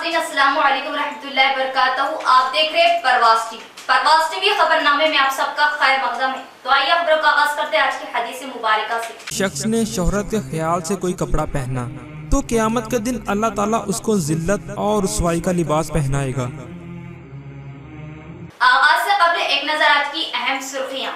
नाज़रीन, अस्सलामु अलैकुम रहमतुल्लाहि व बरकातहू। आप देख रहे हैं परवाज़ टीवी खबरनामे में आप सबका खैर मक़दम है। तो आइए खबरों का आगाज़ करते हैं आज की हदीस मुबारका से। शख्स ने शोहरत के ख्याल से कोई कपड़ा पहना तो क़यामत के दिन अल्लाह ताला उसको जिल्लत और रुसवाई का लिबास पहनाएगा। आगाज से कबल एक नजर आज की अहम सुर्खियां।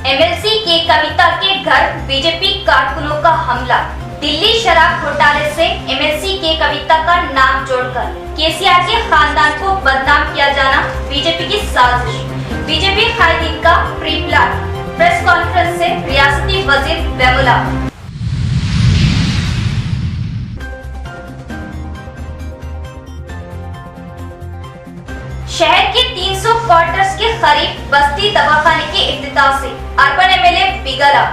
एमएलसी के कविता के घर बीजेपी कारकुनों का हमला। दिल्ली शराब घोटाले से एमएलसी के कविता का नाम जोड़कर केसीआर के खानदान को बदनाम किया जाना बीजेपी की साजिश। बीजेपी कायदीन का प्री प्लान। प्रेस कॉन्फ्रेंस से रियासती वजीर वेमुला। शहर के 300 क्वार्टर्स के करीब बस्ती दवाखाने के इफ्तिताह से अर्बन एमएलए बिगला।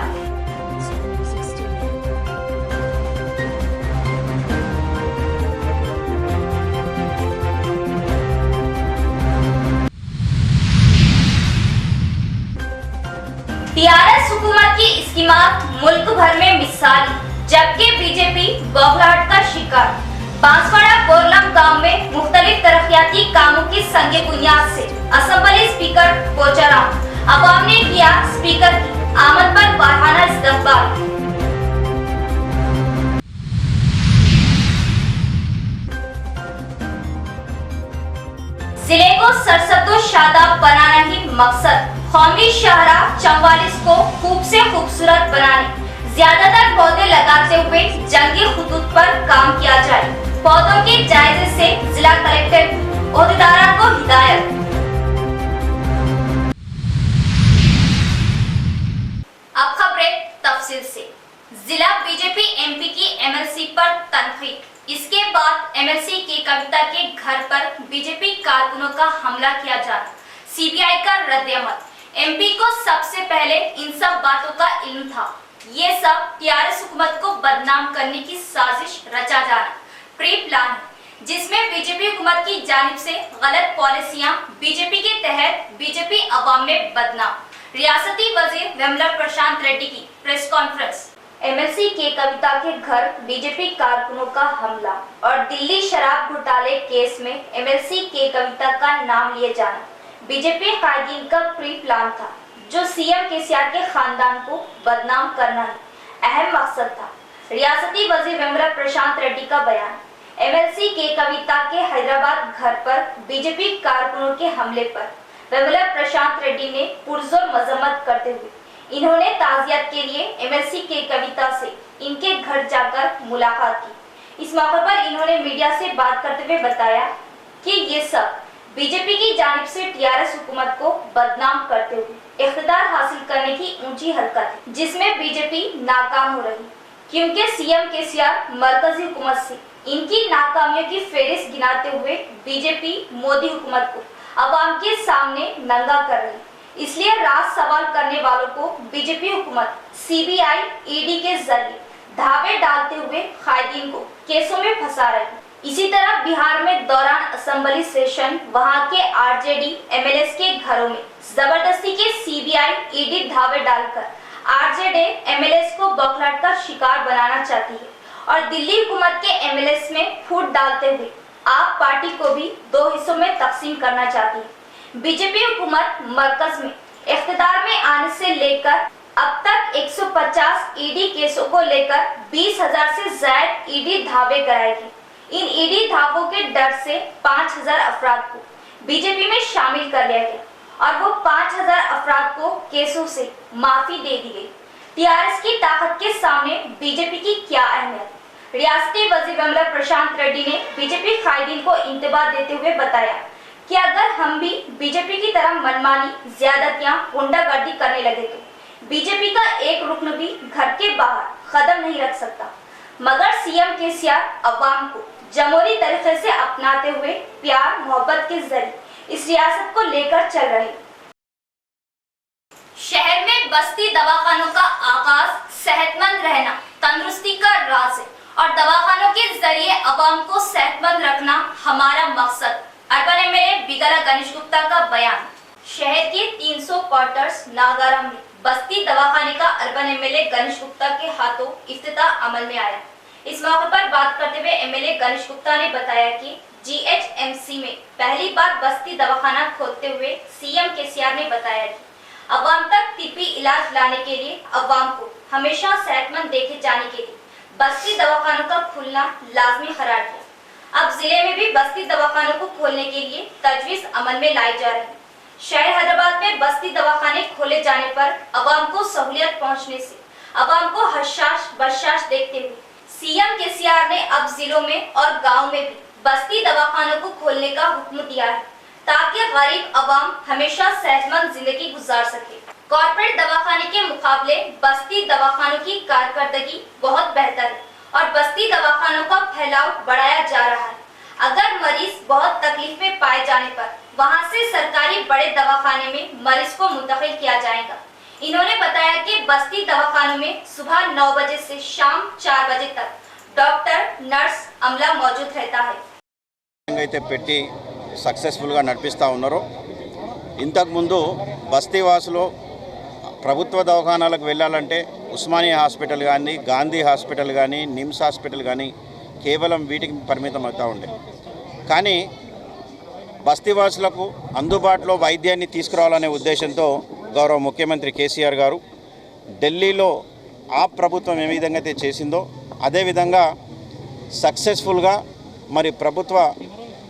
टीआरएस हुकूमत की स्कीमात मुल्क भर में मिसाली, जबकि बीजेपी बौखलाहट का शिकार। बांसवाड़ा बोरलम गांव में मुख्तलिफ तरक्याती कामों की संगे बुनियाद से असेंबली स्पीकर पोचाराम। अवाम ने किया स्पीकर की आमद पर वाराना इस्तकबाल। जिले को सरसब्दो शादाब बनाना ही मकसद। कौमी शाहरा 44 को खूब से खूबसूरत बनाने ज्यादातर पौधे लगाते हुए जंगी खुतूत पर काम किया जाए। पौधों के जायजे से जिला कलेक्टर ओहदेदारों को हिदायत। अब खबरें तफसील से। जिला बीजेपी एमपी की एमएलसी पर तनकीद। इसके बाद एमएलसी के कविता के घर पर बीजेपी कारकुनों का हमला किया जाना, सीबीआई का रद्द-ए-अमल। एमपी को सबसे पहले इन सब बातों का इल्म था। ये सब टीआरएस हुकूमत को बदनाम करने की साजिश रचा जाना प्री प्लान है, जिसमें बीजेपी हुकूमत की जानिब से गलत पॉलिसियां बीजेपी के तहत बीजेपी अवाम में बदनाम। रियासती वजीर वेमुला प्रशांत रेड्डी की प्रेस कॉन्फ्रेंस। एमएलसी के कविता के घर बीजेपी कारकुनों का हमला और दिल्ली शराब घोटाले केस में एमएलसी के कविता का नाम लिए जाना बीजेपी कायदीन का प्री प्लान था, जो सीएम केसीआर के खानदान को बदनाम करना अहम मकसद था। रियासती वजीर वेमुला प्रशांत रेड्डी का बयान। एमएलसी के कविता के हैदराबाद घर पर बीजेपी कारकुनों के हमले पर वेमुला प्रशांत रेड्डी ने पुरजोर मजम्मत करते हुए इन्होंने ताज़ियत के लिए एमएलसी के कविता से इनके घर जाकर मुलाकात की। इस मौके पर इन्होंने मीडिया से बात करते हुए बताया कि ये सब बीजेपी की जानिब से टीआरएस हुकूमत को बदनाम करते हुए इख्तिदार हासिल करने की ऊंची हरकत है, जिसमें बीजेपी नाकाम हो रही, क्योंकि सीएम केसीआर मरकजी हुकूमत से इनकी नाकामियों की फेरिस्त गिनाते हुए बीजेपी मोदी हुकूमत को अवाम के सामने नंगा कर रही। इसलिए राज सवाल करने वालों को बीजेपी हुकूमत सीबीआई ईडी के जरिए धावे डालते हुए कायदीन को केसों में फंसा रही। इसी तरह बिहार में दौरान असेंबली सेशन वहां के आरजेडी एमएलए के घरों में जबरदस्ती के सीबीआई ईडी धावे डालकर आरजेडी एमएलए को बौखलाहट का शिकार बनाना चाहती है और दिल्ली हुकूमत के एमएलए में फूट डालते हुए आप पार्टी को भी दो हिस्सों में तकसीम करना चाहती है। बीजेपी हुकूमत मरकज में इख्तिदार में आने से लेकर अब तक 150 ईडी केसों को लेकर 20,000 से ज्यादा ईडी धावे कराएगी। इन ईडी धावों के डर से 5,000 अफराद को बीजेपी में शामिल कर लिया गया और वो 5,000 अफराद को केसों से माफी दे दी गई। टीआरएस की ताकत के सामने बीजेपी की क्या अहमियत। रियासती वजीर वेमुला प्रशांत रेड्डी ने बीजेपी कायदीन को इंतबाह देते हुए बताया कि अगर हम भी बीजेपी की तरह मनमानी, ज्यादतियां, गुंडागर्दी करने लगे तो बीजेपी का एक रुकन भी घर के बाहर कदम नहीं रख सकता। मगर सीएम केसीआर अवाम को जमहूरी तरीके से अपनाते हुए प्यार मोहब्बत के जरिए इस रियासत को लेकर चल रहे। शहर में बस्ती दवाखानों का आगाज सेहतमंद रहना तंदुरुस्ती का राज है और दवाखानों के जरिए अवाम को सेहतमंद रखना हमारा मकसद। अर्बन एमएलए बिगला गणेश गुप्ता का बयान। शहर के 300 क्वार्टर्स नागारा में बस्ती दवाखाने का अर्बन एमएलए गणेश गुप्ता के हाथों इफ्तिताह अमल में आया। इस मौके पर बात करते हुए एमएलए गणेश गुप्ता ने बताया कि जीएचएमसी में पहली बार बस्ती दवाखाना खोलते हुए सीएम केसीआर ने बताया कि अवाम तक तिब्बी इलाज लाने के लिए अवाम को हमेशा सेहतमंद देखे जाने के लिए बस्ती दवाखानों का खुलना लाजमी करार दिया। अब जिले में भी बस्ती दवाखानों को खोलने के लिए तजवीज अमल में लाई जा रही है। शहर हैदराबाद में बस्ती दवाखाने खोले जाने पर अवाम को सहूलियत पहुंचने से अवाम को हर्षाश बर्षाश देखते हुए सीएम केसीआर ने अब जिलों में और गाँव में भी बस्ती दवाखानों को खोलने का हुक्म दिया है, ताकि गरीब अवाम हमेशा सेहतमंद जिंदगी गुजार सके। कॉर्पोरेट दवाखाने के मुकाबले बस्ती दवाखानों की कारकर्दगी बहुत बेहतर है और बस्ती दवाखानों का फैलाव बढ़ाया जा रहा है। अगर मरीज बहुत तकलीफ में पाए जाने पर वहां से सरकारी बड़े दवाखाने में मरीज को मुंतकिल किया जाएगा। इन्होंने बताया कि बस्ती दवाखानों में सुबह 9 बजे से शाम 4 बजे तक डॉक्टर, नर्स, अमला मौजूद रहता है। పెట్టి సక్సెస్ఫుల్గా నడిపిస్తూ ఉన్నారు। ఇంతకుముందు బస్తీ వాసులు ప్రభుత్వ దవాఖానాలకు వెళ్ళాలంటే ఉస్మానియా హాస్పిటల్ కానీ, గాంధీ హాస్పిటల్ కానీ, నిమ్స్ హాస్పిటల్ కానీ కేవలం వీటికి పరిమితం అవుతూ ఉండే। కానీ బస్తీవాసులకు అందుబాటులో వైద్యాన్ని తీసుకురావాలనే ఉద్దేశంతో గౌరవ ముఖ్యమంత్రి కేసీఆర్ గారు ఢిల్లీలో ఆ ప్రభుత్వం ఏ విధంగా అయితే చేసిందో అదేవిధంగా సక్సెస్ఫుల్గా మరి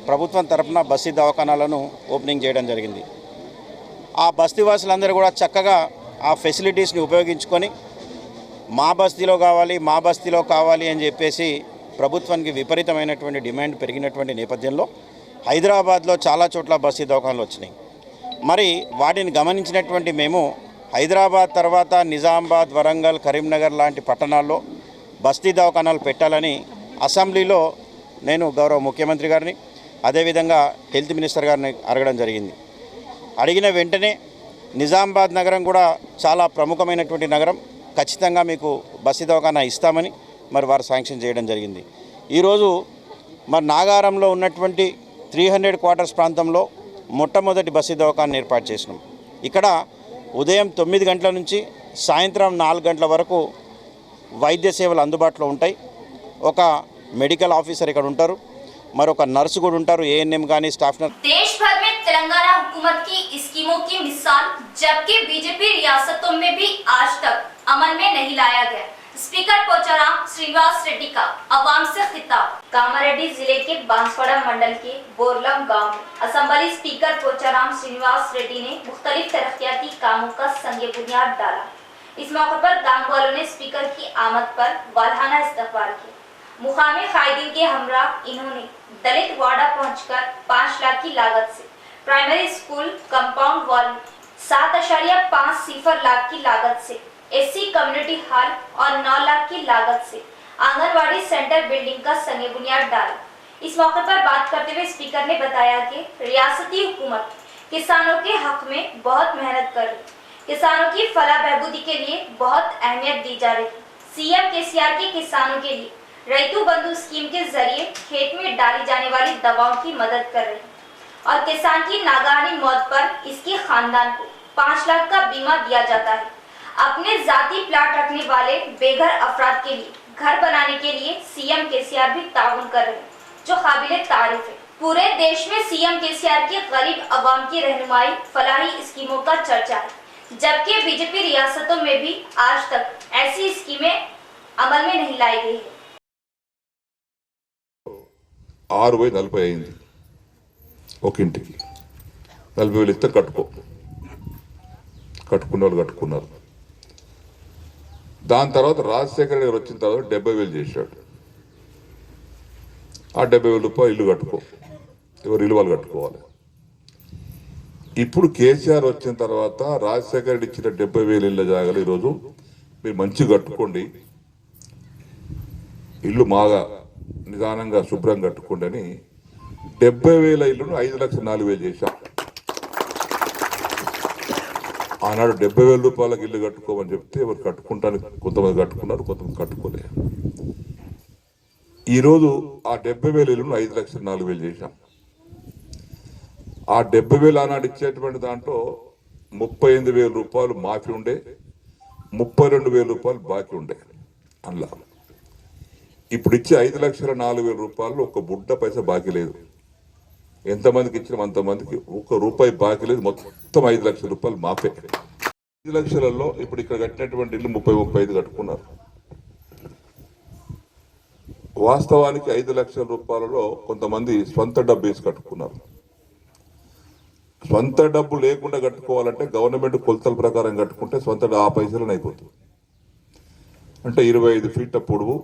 ప్రభుత్వం తరఫున బస్తీ దవాఖానాలను ఓపెనింగ్ చేయడం జరిగింది। ఆ బస్తీవాసులందరూ కూడా చక్కగా ఆ ఫెసిలిటీస్ని ఉపయోగించుకొని మా బస్తీలో కావాలి అని చెప్పేసి ప్రభుత్వానికి విపరీతమైనటువంటి డిమాండ్ పెరిగినటువంటి నేపథ్యంలో హైదరాబాద్లో చాలా చోట్ల బస్తీ దవాఖానాలు వచ్చినాయి। మరి వాటిని గమనించినటువంటి మేము హైదరాబాద్ తర్వాత నిజామాబాద్, వరంగల్, కరీంనగర్ లాంటి పట్టణాల్లో బస్తీ దవాఖానాలు పెట్టాలని అసెంబ్లీలో నేను గౌరవ ముఖ్యమంత్రి గారిని అదేవిధంగా హెల్త్ మినిస్టర్ గారిని అడగడం జరిగింది। అడిగిన వెంటనే నిజామాబాద్ నగరం కూడా చాలా ప్రముఖమైనటువంటి నగరం, ఖచ్చితంగా మీకు బస్తీ దవాఖానా ఇస్తామని మరి వారు శాంక్షన్ చేయడం జరిగింది। ఈరోజు మరి నాగారంలో ఉన్నటువంటి 300 క్వార్టర్స్ ప్రాంతంలో మొట్టమొదటి బస్తీ దవాఖానా ఏర్పాటు చేసినాం। ఇక్కడ ఉదయం 9 గంటల నుంచి సాయంత్రం 4 గంటల వరకు వైద్య సేవలు అందుబాటులో ఉంటాయి। ఒక మెడికల్ ఆఫీసర్ ఇక్కడ ఉంటారు, మరొక నర్సు కూడా ఉంటారు, ఏఎన్ఎం కానీ స్టాఫ్ నర్స్। देश भर में तेलंगाना हुकूमत की स्कीमों की मिसाल जबकि बीजेपी रियासतों में भी आज तक अमल में नहीं लाया गया। स्पीकर पोचाराम श्रीनिवास रेड्डी का अवाम से खिताब। कामारेड्डी जिले के बांसवाड़ा मंडल के बोरलम गांव में असेंबली स्पीकर पोचाराम श्रीनिवास रेड्डी ने मुख्तलिफ तरक्याती कामों का संग बुनियाद डाला। इस मौके पर गांव वालों ने स्पीकर की आमद पर वालहाना इस्तकबाल किया। मुकामी कायदीन के हमरा इन्होंने दलित वार्डा पहुंचकर 5 लाख की लागत से primary school compound wall, 7.5 lakh की लागत से एससी कम्युनिटी हॉल और 9 लाख की लागत से आंगनवाड़ी सेंटर बिल्डिंग का संग बुनियाद डाला। इस मौके पर बात करते हुए स्पीकर ने बताया कि रियासती हुकूमत किसानों के हक में बहुत मेहनत कर रही, किसानों की फलाह बहबूदी के लिए बहुत अहमियत दी जा रही। सीएम केसीआर के किसानों के लिए रैतु बंधु स्कीम के जरिए खेत में डाली जाने वाली दवाओं की मदद कर रही और किसान की नागानी मौत पर इसके खानदान को 5 लाख का बीमा दिया जाता है। अपने जाती प्लाट रखने वाले बेघर अफराद के लिए घर बनाने के लिए सीएम केसीआर भी ताउन कर रहे हैं, जो काबिले तारीफ है। पूरे देश में सीएम केसीआर की गरीब अवाम की रहनुमाई फलाही स्कीमों का चर्चा है, जबकि बीजेपी रियासतों में भी आज तक ऐसी स्कीमें अमल में नहीं लाई गई है। 6,40 అయింది ఒక ఇంటికి 40,000 ఇస్తే కట్టుకున్న వాళ్ళు కట్టుకున్నారు। దాని తర్వాత రాజశేఖర్ గారు వచ్చిన తర్వాత 70,000 చేశాడు। ఆ 70,000 రూపాయలు ఇల్లు కట్టుకో, ఎవరు ఇల్లు వాళ్ళు కట్టుకోవాలి। ఇప్పుడు కేసీఆర్ వచ్చిన తర్వాత రాజశేఖర్ రెడ్డి ఇచ్చిన 70,000 ఇళ్ళ జాగాలు ఈరోజు మీరు మంచిగా కట్టుకోండి, ఇల్లు బాగా నిదానంగా శుభ్రంగా కట్టుకోండి అని 70,000 ఇల్లును 5,04,000 చేశాం। ఆనాడు 70,000 రూపాయలకు ఇల్లు కట్టుకోమని చెప్తే ఎవరు కట్టుకుంటానికి కొంతమంది కట్టుకున్నారు, కొంతమంది కట్టుకోలేదు। ఈరోజు ఆ 70,000 ఇల్లును 5,04,000 చేశాం। ఆ 70,000 ఆనాడు ఇచ్చేటువంటి దాంట్లో 38,000 రూపాయలు మాఫీ ఉండే, 32,000 రూపాయలు బాకీ ఉండే అందులో. ఇప్పుడు ఇచ్చే 5,04,000 రూపాయలు ఒక బుడ్డ పైసా బాకీ లేదు. ఎంతమందికి ఇచ్చినాం అంతమందికి ₹1 బాకీ లేదు. మొత్తం 5 లక్షల రూపాయలు మాపే. 5 లక్షలలో ఇప్పుడు ఇక్కడ కట్టినటువంటి ఇల్లు 30-35 కట్టుకున్నారు. వాస్తవానికి 5 లక్షల రూపాయలలో కొంతమంది స్వంత డబ్బు వేసి కట్టుకున్నారు. స్వంత డబ్బు లేకుండా కట్టుకోవాలంటే గవర్నమెంట్ కొలతల ప్రకారం కట్టుకుంటే స్వంత ఆ పైసలను అయిపోతుంది. అంటే 25 ఫీట్ల పొడవు,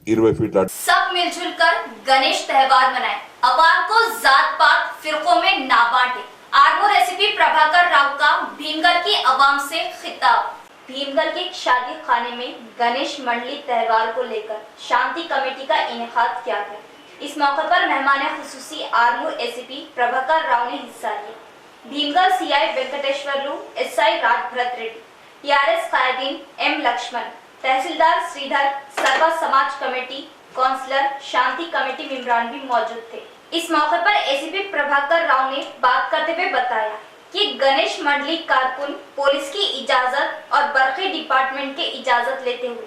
20 फीट। सब मिलजुल कर गणेश त्योहार मनाएं, अवाम को जात पात फिरकों में ना बांटे। आर्मूर एसीपी प्रभाकर राव का भीमगढ़ की अवाम से खिताब। भीमगढ़ के शादी खाने में गणेश मंडली त्योहार को लेकर शांति कमेटी का इनेकाद किया गया। इस मौके पर मेहमान खुसूसी आर्मूर एसीपी प्रभाकर राव ने हिस्सा लिया। Bhimgarh CI Venkateshwarlu, SI Rajbharat Reddy, TRS कायदीन एम लक्ष्मण, तहसीलदार श्रीधर, सर्व समाज कमेटी, काउंसलर, शांति कमेटी मेंबरान भी मौजूद थे। इस मौके पर एसीपी प्रभाकर राव ने बात करते हुए बताया कि गणेश मंडली कारकुन पुलिस की इजाजत और बर्फी डिपार्टमेंट के इजाजत लेते हुए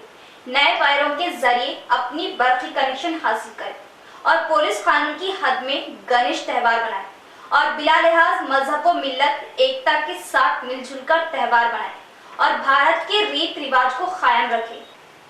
नए वायरों के जरिए अपनी बर्फी कनेक्शन हासिल करें और पुलिस कानून की हद में गणेश त्योहार बनाए और बिला लिहाज मजहब व मिल्लत एकता के साथ मिलजुल कर त्योहार बनाए और भारत के रीत रिवाज को कायम रखें।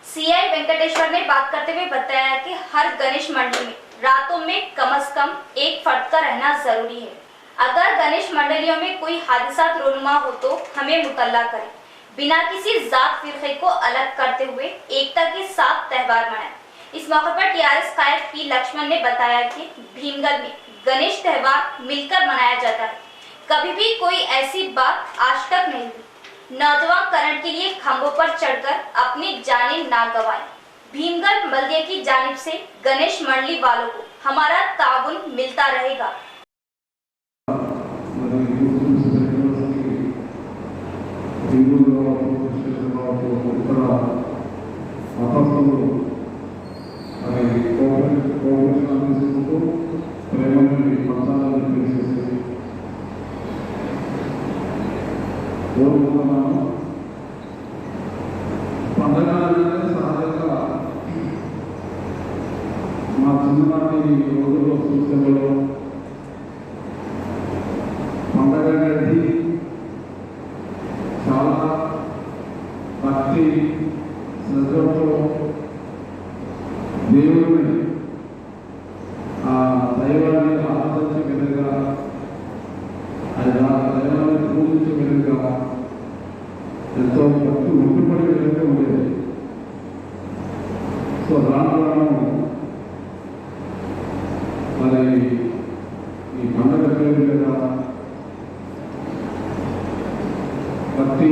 सीआई वेंकटेश्वर ने बात करते हुए बताया कि हर गणेश मंडली में रातों में कम से कम एक फर्द का रहना जरूरी है। अगर गणेश मंडलियों में कोई हादसा रोनुमा हो तो हमें मुतल्ला करें, बिना किसी जात फिरके को अलग करते हुए एकता के साथ त्योहार मनाएं। इस मौके पर टीआरएस कायद पी लक्ष्मण ने बताया कि भीमगढ़ में गणेश त्योहार मिलकर मनाया जाता है। कभी भी कोई ऐसी बात आज तक नहीं हुई। नौजवान करंट के लिए खंभों पर चढ़कर अपनी जानें ना गवाएं। भीमगढ़ बल्दिया की जानिब से गणेश मंडली वालों को हमारा ताउन मिलता रहेगा। పండగలనే సహజంగా మా చిన్ననాటి రోజుల్లో చూసేవాళ్ళు. పండగ అనేది చాలా భక్తి శ్రద్ధతో దేవుడిని ఆ దైవాన్ని ఆరాధించే విధంగా, ఆ దైవాన్ని పూజించే విధంగా ఎంతో భక్తి ఉండిపడే విధంగా ఉండేది. సో రాను రాను మరి ఈ పండుగ పేరు మీద భక్తి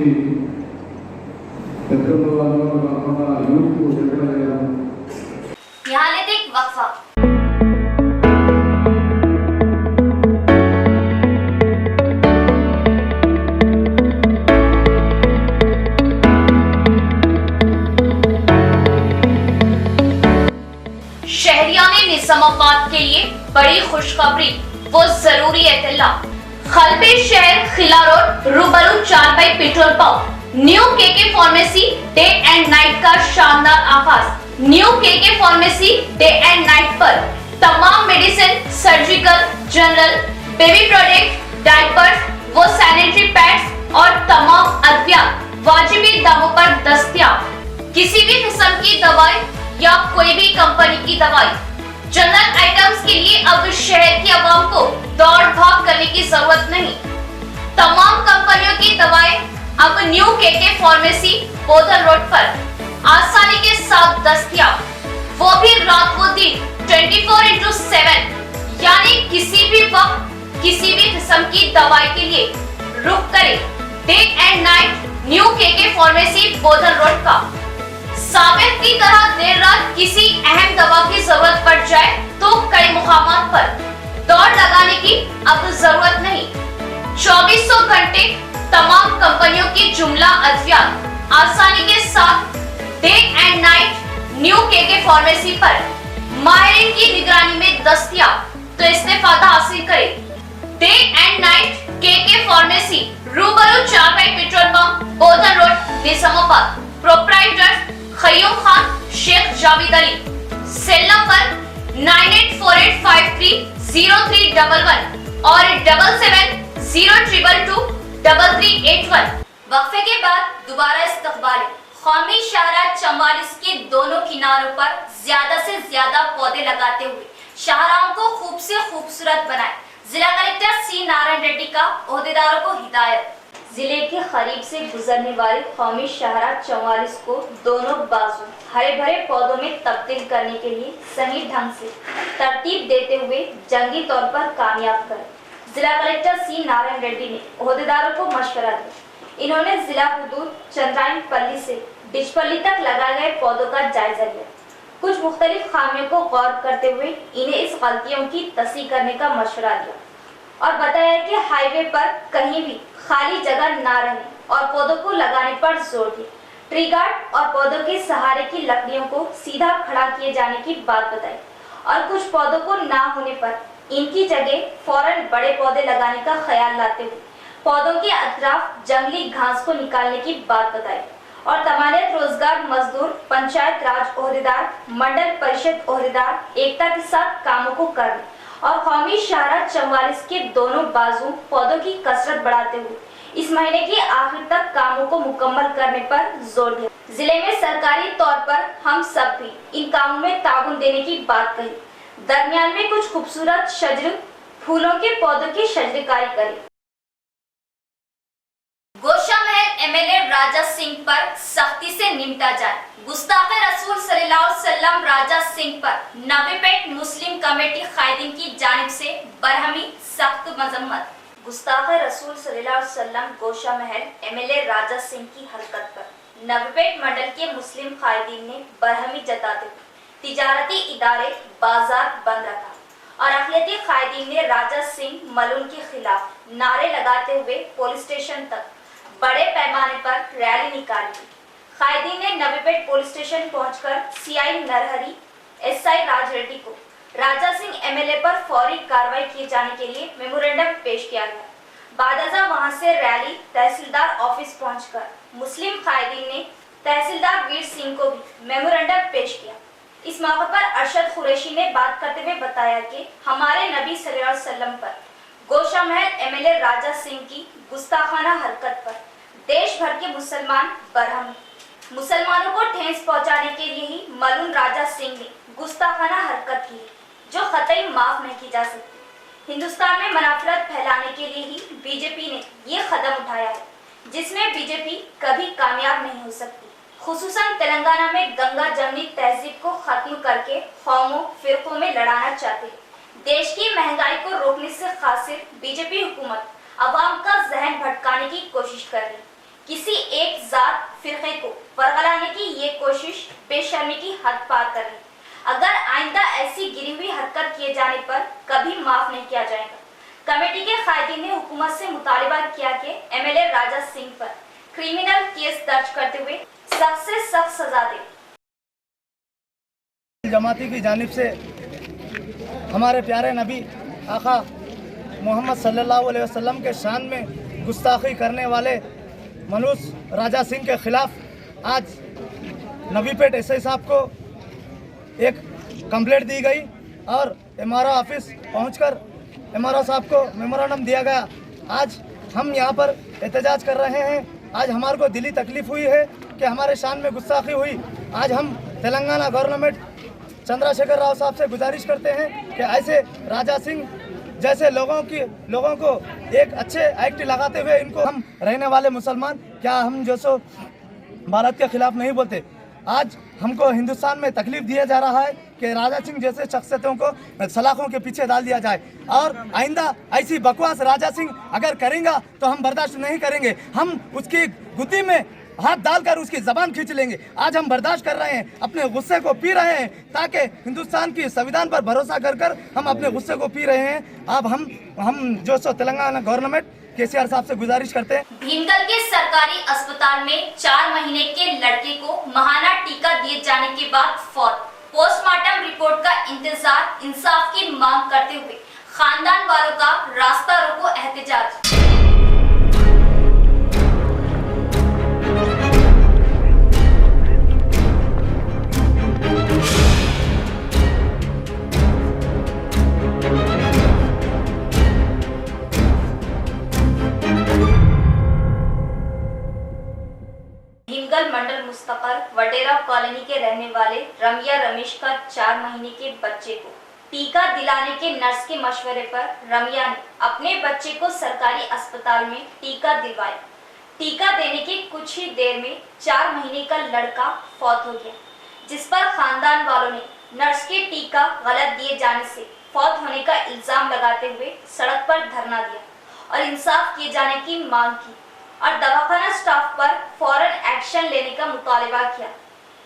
పెద్దల వాళ్ళు కాకుండా యూత్ ఎక్కడయ్యారు. यहाँ लेते एक वक्फा। शहरियाने निजामाबाद के लिए बड़ी खुशखबरी वो जरूरी एतला। खलबे शहर खिला रोड रूबरू 4 petrol pump new KK pharmacy day and night का शानदार आगाज। New KK pharmacy day and night पर तमाम medicine, surgical, general, baby product, diapers वो सैनिटरी पैड्स और तमाम अद्वियात वाजिबी दामों पर दस्तयाब। किसी भी किस्म की दवाई या कोई भी कंपनी की दवाई, जनरल आइटम्स के लिए अब शहर की आवाम को दौड़ भाग करने की जरूरत नहीं। तमाम कंपनियों की दवाएं अब new KK pharmacy Bodhan road पर आसानी के साथ दस्तयाब, वो भी रात व दिन 24/7, यानी किसी भी वक्त किसी भी किस्म की दवाई के लिए रुक करें day and night new KK pharmacy Bodhan road का। साबित की तरह देर रात किसी अहम दवा की जरूरत पड़ जाए तो कई मुकामात पर दौड़ लगाने की अब जरूरत नहीं। 2400 घंटे तमाम कंपनियों की जुमला अद्वियात आसानी के साथ day and night new KK pharmacy पर माहिरीन की निगरानी में दस्तयाब, तो इससे फायदा हासिल करें। Day and night KK pharmacy, रूबरू चारपाई petrol pump, Bodhan road, Nizamabad. Proprietor Khayyum Khan, Sheikh Javed Ali. Cell number 9848530311 और 7702223381। वक्फे के बाद दोबारा इस्तकबाल। कौमी शाहराह 44 के दोनों किनारों पर ज्यादा से ज्यादा पौधे लगाते हुए शाहराहों को खूब से खूबसूरत बनाए। जिला कलेक्टर सी नारायण रेड्डी का ओहदेदारों को हिदायत। जिले के करीब से गुजरने वाली कौमी शाहराह 44 को दोनों बाजू हरे भरे पौधों में तब्दील करने के लिए सही ढंग से तरतीब देते हुए जंगी तौर पर कामयाब करें। जिला कलेक्टर सी नारायण रेड्डी ने ओहदेदारों को मशवरा दिया। इन्होंने जिला हुदूद चंद्रायन पल्ली से डिचपल्ली तक लगाए गए पौधों का जायजा लिया। कुछ मुख्तलिफ खामियों को गौर करते हुए इन्हें इस गलतियों की तस्हीह करने का मशवरा दिया और बताया कि हाईवे पर कहीं भी खाली जगह ना रहे और पौधों को लगाने पर जोर दिया। ट्री गार्ड और पौधों के सहारे की लकड़ियों को सीधा खड़ा किए जाने की बात बताई और कुछ पौधों को ना होने पर इनकी जगह फौरन बड़े पौधे लगाने का ख्याल लाते हुए पौधों के अतराफ जंगली घास को निकालने की बात बताई और तमानियत रोजगार मजदूर, पंचायत राज ओहदेदार, मंडल परिषद ओहदेदार एकता के साथ कामों को करने और कौमी शाहराह 44 के दोनों बाजू पौधों की कसरत बढ़ाते हुए इस महीने के आखिर तक कामों को मुकम्मल करने पर जोर दिया। जिले में सरकारी तौर पर हम सब भी इन कामों में ताउन देने की बात कही। दरमियान में कुछ खूबसूरत शजर फूलों के पौधों की शजरकारी करी। गोशा महल एमएलए राजा सिंह पर सख्ती से निपटा जाए। गुस्ताखे रसूल सल्लल्लाहु अलैहि वसल्लम राजा सिंह पर नवीपेट मुस्लिम कमेटी कायदीन की जानिब से बरहमी सख्त मजम्मत। गुस्ताखे रसूल सल्लल्लाहु अलैहि वसल्लम गोशा महल एमएलए राजा सिंह की हरकत पर नवीपेट मंडल के मुस्लिम कायदीन ने बरहमी जताते हुए तिजारती इदारे बाजार बंद रखा और अखिलती कायदीन ने राजा सिंह मलून के खिलाफ नारे लगाते हुए पुलिस स्टेशन तक बड़े पैमाने पर रैली निकाली। कायदीन ने नवीपेट पुलिस स्टेशन पहुंचकर सीआई नरहरी, एसआई राज रेड्डी को राजा सिंह एमएलए पर फौरी कार्रवाई किए जाने के लिए मेमोरेंडम पेश किया गया। बादजा वहां से रैली तहसीलदार ऑफिस पहुंचकर मुस्लिम कायदीन ने तहसीलदार वीर सिंह को भी मेमोरेंडम पेश किया। इस मौके पर अरशद कुरैशी ने बात करते हुए बताया कि हमारे नबी सल्लल्लाहु अलैहि वसल्लम पर गोशा महल एमएलए राजा सिंह की गुस्ताखाना हरकत पर देश भर के मुसलमान बरहम। मुसलमानों को ठेस पहुंचाने के लिए ही मलून राजा सिंह ने गुस्ताखाना हरकत की जो कतई माफ नहीं की जा सकती। हिंदुस्तान में मनाफरत फैलाने के लिए ही बीजेपी ने ये कदम उठाया है जिसमें बीजेपी कभी कामयाब नहीं हो सकती। खुसूसन तेलंगाना में गंगा जमनी तहजीब को खत्म करके कौमों फिरकों में लड़ाना चाहते हैं। देश की महंगाई को रोकने से खासिर बीजेपी हुकूमत अवाम का जहन भटकाने की कोशिश कर रही। किसी एक जात फिरके को बरगलाने की ये कोशिश बेशर्मी की हद पार कर रही। अगर आइंदा ऐसी गिरी हुई हरकत किए जाने पर कभी माफ नहीं किया जाएगा। कमेटी के कायदीन ने हुकूमत से मुतालिबा किया कि एमएलए राजा सिंह पर क्रिमिनल केस दर्ज करते हुए सख्त से सख्त सजा दे। जमाती की जानिब से हमारे प्यारे नबी आका मोहम्मद सल्लल्लाहु अलैहि वसल्लम के शान में गुस्ताखी करने वाले मनूस राजा सिंह के खिलाफ आज नवीपेट एसआई साहब को एक कंप्लेंट दी गई और एमआरओ ऑफिस पहुंचकर एमआरओ साहब को मेमोरेंडम दिया गया। आज हम यहां पर एहतजाज कर रहे हैं। आज हमारे को दिली तकलीफ हुई है कि हमारे शान में गुस्ताखी हुई। आज हम तेलंगाना गवर्नमेंट चंद्रशेखर राव साहब से गुजारिश करते हैं कि ऐसे राजा सिंह जैसे लोगों को एक अच्छे एक्ट लगाते हुए इनको हम रहने वाले मुसलमान क्या हम जो सो भारत के खिलाफ नहीं बोलते। आज हमको हिंदुस्तान में तकलीफ दिया जा रहा है कि राजा सिंह जैसे शख्सियतों को सलाखों के पीछे डाल दिया जाए और आइंदा ऐसी बकवास राजा सिंह अगर करेगा तो हम बर्दाश्त नहीं करेंगे। हम उसकी गुद्दी में हाथ डालकर उसकी जबान खींच लेंगे। आज हम बर्दाश्त कर रहे हैं, अपने गुस्से को पी रहे हैं ताकि हिंदुस्तान की संविधान पर भरोसा कर हम अपने गुस्से को पी रहे हैं। अब हम जो सो तेलंगाना गवर्नमेंट केसीआर साहब से गुजारिश करते हैं। भीमगल के सरकारी अस्पताल में 4 महीने के लड़के को महाना टीका दिए जाने के बाद फौत पोस्टमार्टम रिपोर्ट का इंतजार इंसाफ की मांग करते हुए खानदान वालों का रास्ता रोको एहतजाज। भीमगढ़ मंडल मुस्तफर वडेरा कॉलोनी के रहने वाले रमिया रमेश का 4 महीने के बच्चे को टीका दिलाने के नर्स के मशवरे पर रमिया ने अपने बच्चे को सरकारी अस्पताल में टीका दिलवाया। टीका देने के कुछ ही देर में 4 महीने का लड़का फौत हो गया, जिस पर खानदान वालों ने नर्स के टीका गलत दिए जाने से फौत होने का इल्जाम लगाते हुए सड़क पर धरना दिया और इंसाफ किए जाने की मांग की और दवाखाना स्टाफ पर फौरन एक्शन लेने का मुतालबा किया।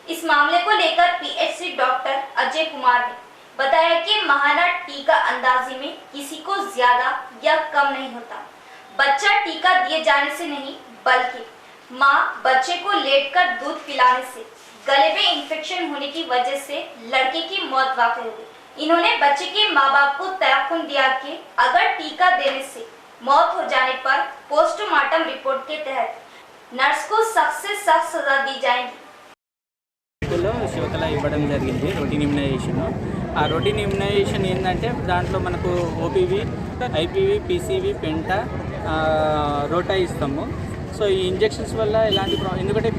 इस मामले को लेकर पीएचसी डॉक्टर अजय कुमार ने बताया कि माहाना टीका अंदाजी में किसी को ज्यादा या कम नहीं होता। बच्चा टीका दिए जाने से नहीं बल्कि माँ बच्चे को लेटकर दूध पिलाने से गले में इंफेक्शन होने की वजह से लड़के की मौत वाक़ हो गई। इन्होंने बच्चे के माँ बाप को तयक़ुन दिया कि अगर टीका देने से मौत हो जाने पर पोस्टमार्टम रिपोर्ट के तहत नर्स को सख्त से सख्त सजा दी जाएगी। శివకళ ఇవ్వడం జరిగింది రొటీన్ ఇమ్యునైజేషన్. ఆ రొటీన్ ఇమ్యునైజేషన్ ఏంటంటే దాంట్లో మనకు ఓపీవీ, ఐపీవీ, పీసీవీ, పెంటా, రోటా ఇస్తాము. సో ఈ ఇంజెక్షన్స్ వల్ల ఎలాంటి ఎందుకంటే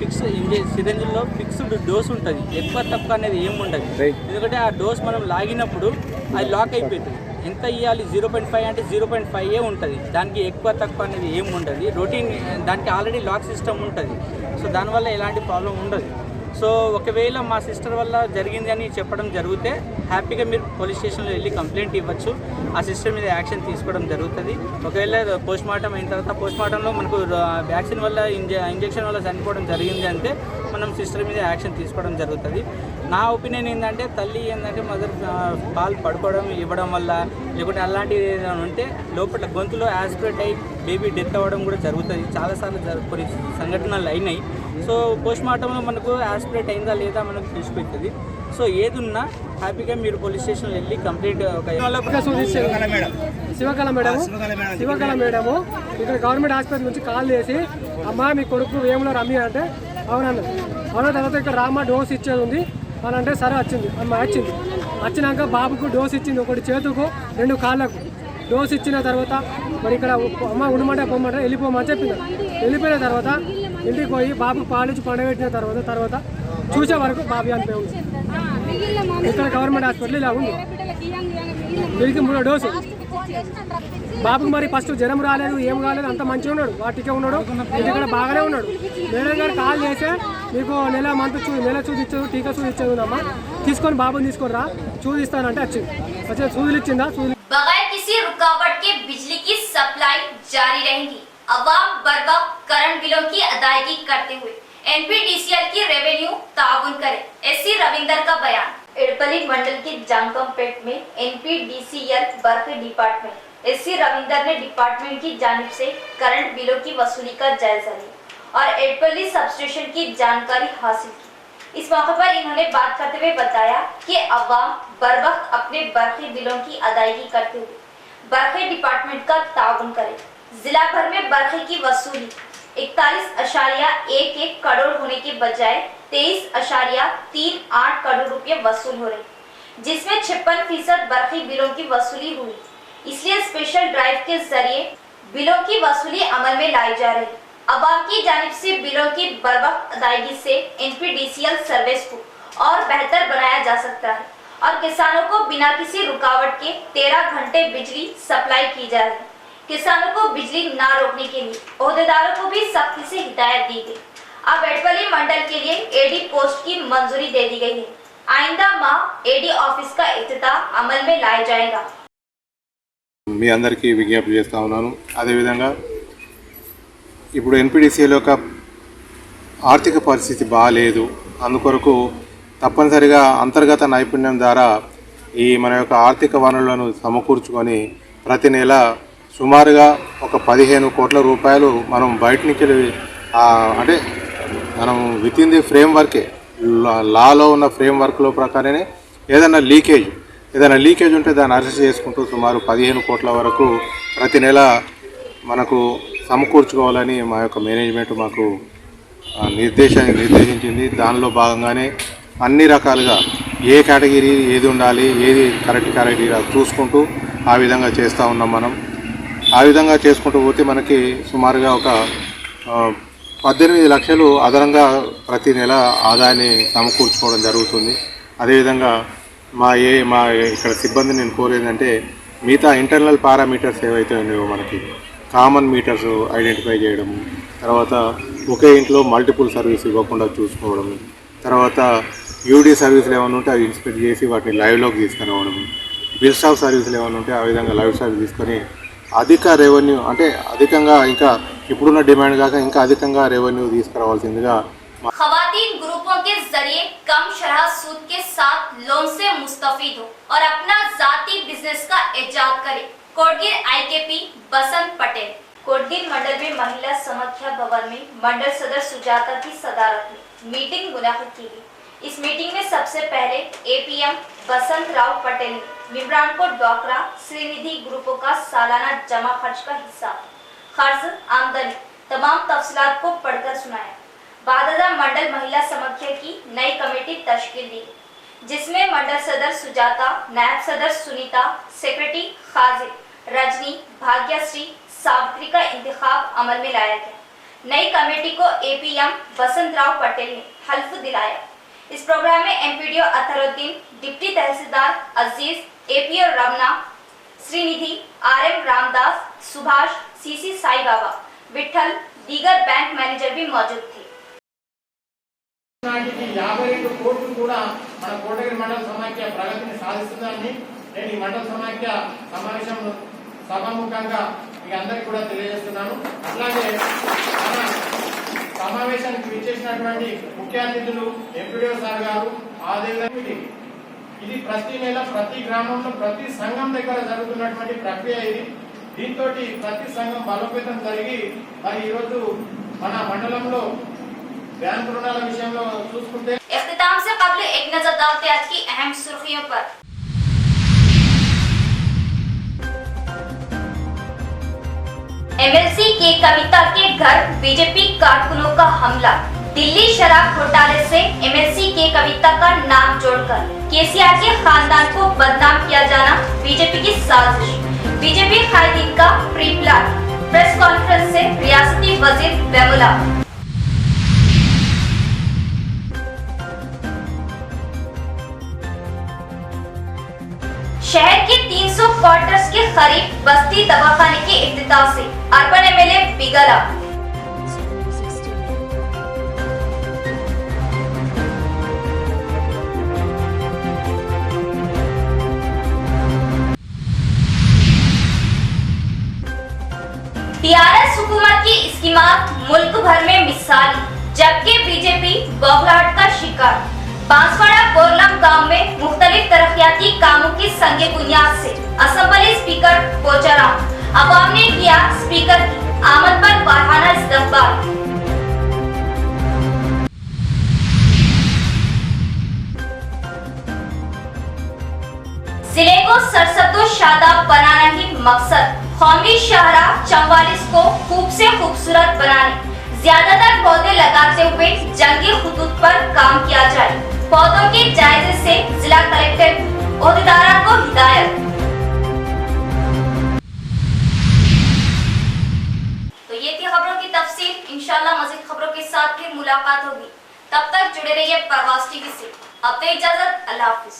సిరంజిల్లో ఫిక్స్డ్ డోస్ ఉంటుంది, ఎక్కువ తక్కువ అనేది ఏమి ఉండదు. ఎందుకంటే ఆ డోస్ మనం లాగినప్పుడు అది లాక్ అయిపోతుంది. ఎంత ఇవ్వాలి 0.5 అంటే 0.5 ఉంటుంది, దానికి ఎక్కువ తక్కువ అనేది ఏమి ఉండదు. రొటీన్ దానికి ఆల్రెడీ లాక్ సిస్టమ్ ఉంటుంది. సో దానివల్ల ఎలాంటి ప్రాబ్లం ఉండదు. సో ఒకవేళ మా సిస్టర్ వల్ల జరిగింది అని చెప్పడం జరిగితే హ్యాపీగా మీరు పోలీస్ స్టేషన్లో వెళ్ళి కంప్లైంట్ ఇవ్వచ్చు. ఆ సిస్టర్ మీద యాక్షన్ తీసుకోవడం జరుగుతుంది. ఒకవేళ పోస్ట్ మార్టం అయిన తర్వాత పోస్ట్ మార్టంలో మనకు వ్యాక్సిన్ వల్ల ఇంజెక్షన్ వల్ల చనిపోవడం జరిగింది అంటే మనం సిస్టర్ మీద యాక్షన్ తీసుకోవడం జరుగుతుంది. నా ఒపీనియన్ ఏంటంటే తల్లి ఏంటంటే మదర్ పాలు పడుకోవడం ఇవ్వడం వల్ల లేకుంటే అలాంటివి ఏదైనా ఉంటే లోపల గొంతులో యాస్పిరేట్ అయ్యి బేబీ డెత్ అవ్వడం కూడా జరుగుతుంది. చాలాసార్లు కొన్ని సంఘటనలు అయినాయి. సో పోస్ట్ మార్టంలో మనకు యాస్పిరేట్ అయిందా లేదా మనకు తెలిసిపోతుంది. సో ఏది ఉన్నా హ్యాపీగా మీరు పోలీస్ స్టేషన్లో వెళ్ళి కంప్లీట్ శివకళ మేడము ఇక్కడ గవర్నమెంట్ హాస్పిటల్ నుంచి కాల్ చేసి అమ్మ మీ కొడుకు వేములో రమ్మి అంటే అవునన్నది. అవున తర్వాత ఇక్కడ రామ్మ డోస్ ఇచ్చేది ఉంది అని అంటే సరే వచ్చింది. అమ్మ వచ్చింది. వచ్చినాక బాబుకు డోస్ ఇచ్చింది, ఒకటి చేతుకు 2 కాళ్ళకు డోస్ ఇచ్చిన తర్వాత మరి ఇక్కడ అమ్మ ఉండమంటే పొమ్మంటే వెళ్ళిపోమని చెప్పింది. వెళ్ళిపోయిన తర్వాత ఇంటికి పోయి బాబుకు పాలించి పండబెట్టిన తర్వాత చూసే వరకు బాబు అనిపోయి ఉంది. ఇక్కడ గవర్నమెంట్ హాస్పిటల్ ఇలా ఉంది. వీరికి 3 డోసు. బాబుకు మరి ఫస్ట్ జ్వరం రాలేదు, ఏం కాలేదు, అంత మంచిగా ఉన్నాడు, వాటికే ఉన్నాడు, ఇక్కడ బాగానే ఉన్నాడు. మేడం గారు కాల్ చేస్తే మీకు నెల చూసి ఇచ్చేది, టీకా చూసి ఇచ్చేది ఉందమ్మా, తీసుకొని బాబుని తీసుకొని రా చూదిస్తానంటే వచ్చింది. వచ్చే చూదులు ఇచ్చిందా? बगैर किसी रुकावट के बिजली की सप्लाई जारी रहेगी। अवाम बर वक्त करंट बिलों की अदायगी करते हुए एनपीडीसीएल की रेवेन्यू ताउन करे, एससी रविंदर का बयान। एड़पली मंडल के जांगमपेट में एनपीडीसीएल बर्फ डिपार्टमेंट एससी रविंदर ने डिपार्टमेंट की जानिब से करंट बिलों की वसूली का जायजा लिया और एड़पली सबस्टेशन की जानकारी हासिल की। इस मौके पर इन्होंने बात करते हुए बताया कि अवाम बर वक्त अपने बरक़ी बिलों की अदायगी करते हुए बरक़ी डिपार्टमेंट का ताउन करे। जिला भर में बरक़ी की वसूली 41.11 करोड़ होने के बजाय 23.38 करोड़ रुपये वसूल हो रहे, जिसमें 56% बरक़ी बिलों की वसूली हुई। इसलिए स्पेशल ड्राइव के जरिए बिलों की वसूली अमल में लाई जा रही। अवाम की जानिब से बिलों की बर वक्त अदायगी से एनपीडीसीएल सर्विस को और बेहतर बनाया जा सकता है और किसानों को बिना किसी रुकावट के 13 घंटे बिजली सप्लाई की जा रही। किसानों को बिजली ना रोकने के लिए ओहदेदारों को भी सख्ती से हिदायत दी गई। अब एड़पली मंडल के लिए एडी पोस्ट की मंजूरी दे दी गई है। आइंदा माह एडी ऑफिस का इफ्तिताह अमल में लाया जाएगा। మీ అందరికీ విజ్ఞప్తి చేస్తూ ఉన్నాను. అదేవిధంగా ఇప్పుడు ఎన్పీడీసీఎల్ యొక్క ఆర్థిక పరిస్థితి బాగాలేదు. అందుకొరకు తప్పనిసరిగా అంతర్గత నైపుణ్యం ద్వారా ఈ మన యొక్క ఆర్థిక వనరులను సమకూర్చుకొని ప్రతి నెల సుమారుగా ఒక 15 కోట్ల రూపాయలు మనం బయట నుంచి అంటే మనం విత్ ఇన్ ది ఫ్రేమ్ వర్కే లాలో ఉన్న ఫ్రేమ్ వర్క్లో ప్రకారమే ఏదైనా లీకేజ్ ఏదైనా లీకేజ్ ఉంటే దాన్ని అరెస్ట్ చేసుకుంటూ సుమారు 15 కోట్ల వరకు ప్రతి నెల మనకు సమకూర్చుకోవాలని మా యొక్క మేనేజ్మెంట్ మాకు నిర్దేశించింది. దానిలో భాగంగానే అన్ని రకాలుగా ఏ కేటగిరీ ఏది ఉండాలి, ఏది కరెక్ట్ కేటగిరీ చూసుకుంటూ ఆ విధంగా చేస్తూ ఉన్నాం. మనం ఆ విధంగా చేసుకుంటూ పోతే మనకి సుమారుగా ఒక 18 లక్షలు అదనంగా ప్రతి నెల ఆదాయాన్ని సమకూర్చుకోవడం జరుగుతుంది. అదేవిధంగా మా ఇక్కడ సిబ్బంది నేను కోరేదంటే మిగతా ఇంటర్నల్ పారామీటర్స్ ఏవైతే ఉన్నాయో మనకి కామన్ మీటర్స్ ఐడెంటిఫై చేయడం, తర్వాత ఒకే ఇంట్లో మల్టిపుల్ సర్వీస్ ఇవ్వకుండా చూసుకోవడం, తర్వాత యూడీ సర్వీసులు ఏమైనా ఉంటే అవి ఇన్స్పెక్ట్ చేసి వాటిని లైవ్లోకి తీసుకురావడం, బిల్ స్టాఫ్ సర్వీసులు ఏమైనా ఉంటే ఆ విధంగా లైవ్ సర్వీస్ తీసుకొని అధిక రెవెన్యూ అంటే అధికంగా ఇంకా ఇప్పుడున్న డిమాండ్ కాక ఇంకా అధికంగా రెవెన్యూ తీసుకురావాల్సిందిగా खवातीन ग्रुपों के जरिए कम शरह सूद के साथ लोन से मुस्तफीद हो और अपना जाती बिजनेस का इजाद करे। कोटगिर आईकेपी बसंत पटेल। कोटगिर मंडल में महिला समाख्या भवन में मंडल सदस्य सुजाता की सदारत में मीटिंग मुनाकिद की गई। इस मीटिंग में सबसे पहले एपीएम बसंत राव पटेल ने मेम्बरान को डॉकरा श्रीनिधि ग्रुपों का सालाना जमा खर्च का हिसाब, खर्च, आमदनी तमाम तफसीलात को पढ़कर सुनाया। बाददा मंडल महिला समाख्या की नई कमेटी तश्कील दी, जिसमें मंडल सदस्य सुजाता, नायब सदस्य सुनीता, सेक्रेटरी खाजिर, रजनी, भाग्यश्री, सावित्री का इंतखाब अमल में लाया गया। नई कमेटी को एपीएम बसंत राव पटेल ने हल्फ दिलाया। इस प्रोग्राम में एमपीडीओ अतरुद्दीन, डिप्टी तहसीलदार Aziz, APO Ramana, Srinidhi, RM Ramdas, Subhash, CC Sai Baba, Vithal, दीगर बैंक मैनेजर भी मौजूद थे। 52 కోట్లు కూడా మన కోటగిరి మండల సమాఖ్య ప్రగతిని సాధిస్తుందని నేను ఈ మండల సమాఖ్య సమావేశం సభాముఖంగా మీ అందరికీ కూడా తెలియజేస్తున్నాను. అలాగే మన సమావేశానికి విచ్చేసినటువంటి ముఖ్య అతిథులు ఎంపీడీఓ సార్ గారు, అదేవిధంగా ఇది ప్రతి నెల ప్రతి గ్రామంలో ప్రతి సంఘం దగ్గర జరుగుతున్నటువంటి ప్రక్రియ ఇది. దీంతో ప్రతి సంఘం బలోపేతం జరిగి మరి ఈరోజు మన మండలంలో बैंक ऋणाల విషయంలో చూసుకుంటే इख्तिताम से कबल एक नजर डालते आज की अहम सुर्खियों पर। एमएलसी के कविता के घर बीजेपी कारकुनों का हमला। दिल्ली शराब घोटाले से एमएलसी के कविता का नाम जोड़कर केसीआर के खानदान को बदनाम किया जाना बीजेपी की साजिश। बीजेपी कायदीन का प्री प्लान। प्रेस कॉन्फ्रेंस से रियासती वजीर बेमुला। शहर के 300 क्वार्टर्स के करीब बस्ती दवाखाने के इफ्तिताह से अर्बन एमएलए बिगला। टीआरएस हुकूमत की स्कीमात मुल्क भर में मिसाली, जबकि बीजेपी बौखलाहट का शिकार। बांसवाड़ा बोरलम गांव में मुख्तलिफ तरक्याती कामों की संगे बुनियाद से असेंबली स्पीकर पोचाराम अवाम ने किया स्पीकर की आमद पर वाराना इस्तकबाल। जिले को सरसब्दो शादाब बनाना ही मकसद। कौमी शाहरा 44 को खूब से खूबसूरत बनाने ज्यादातर पौधे लगाते हुए जंगी खुतूत पर काम किया जाए। पौधों के जायजे से जिला कलेक्टर ओहदेदारों को हिदायत। तो ये थी खबरों की तफसील। इंशाल्लाह मज़ीद खबरों के साथ फिर मुलाकात होगी। तब तक जुड़े रहिए परवाज़ टीवी से। अब तो इजाजत, अल्लाह हाफिज।